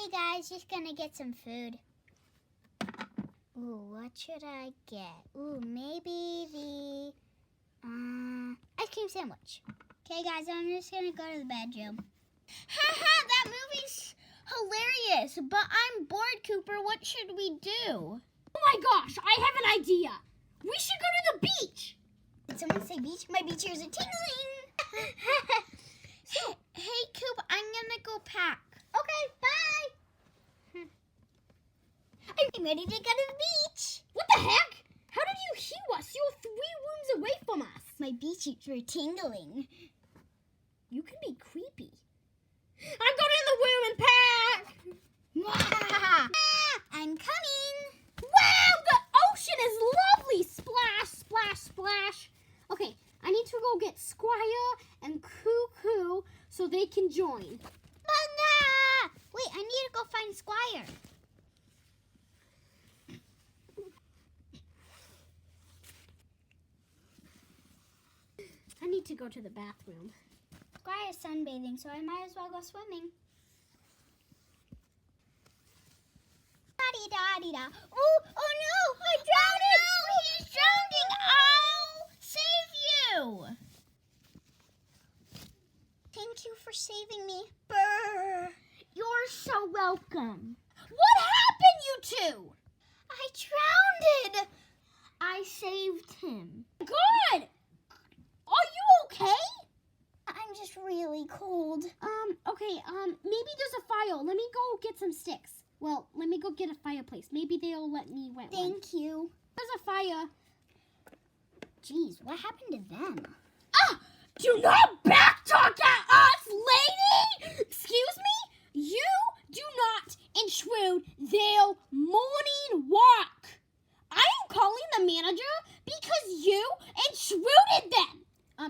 Hey guys, just gonna get some food. Ooh, what should I get? Ooh, maybe the ice cream sandwich. Okay guys, I'm just gonna go to the bedroom. Haha, that movie's hilarious, but I'm bored, Cooper. What should we do? Oh my gosh, I have an idea. We should go to the beach. Did someone say beach? My beach ears are tingling. So, hey Coop, I'm gonna go pack. Okay, bye. I'm ready to go to the beach. What the heck? How did you hear us? You're 3 rooms away from us. My beach ears were tingling. You can be creepy. I'm going in the room and pack. I'm coming. Wow, the ocean is lovely. Splash, splash, splash. Okay, I need to go get Squire and Cuckoo so they can join. Wait, I need to go find Squire. I need to go to the bathroom. Squire's sunbathing, so I might as well go swimming. Da-dee-da-dee-da. Oh no! I drowned! Oh no! He's drowning! I'll save you! Thank you for saving me. Brr. You're so welcome. What happened, you two? I drowned! I saved him. Good! Are you okay? I'm just really cold. Okay, maybe there's a fire. Let me go get some sticks. Well, let me go get a fireplace. Maybe they'll let me wet one. Thank you. There's a fire. Jeez, what happened to them? Ah! Do not backtalk at us, lady! Excuse me? You do not intrude their morning walk. I am calling the manager because you intruded them.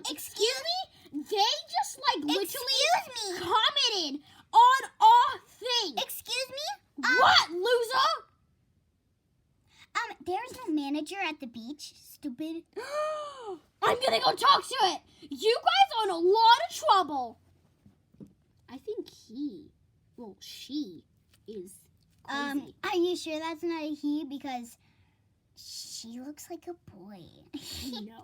Excuse me? They just literally commented on our thing. Excuse me? What, loser? There's no manager at the beach, stupid. I'm gonna go talk to it. You guys are in a lot of trouble. I think she is crazy. Are you sure that's not a he? Because she looks like a boy. I know.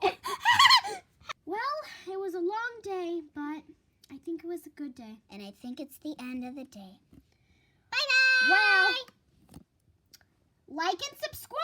Well, it was a long day, but I think it was a good day. And I think it's the end of the day. Bye-bye! Well, like and subscribe!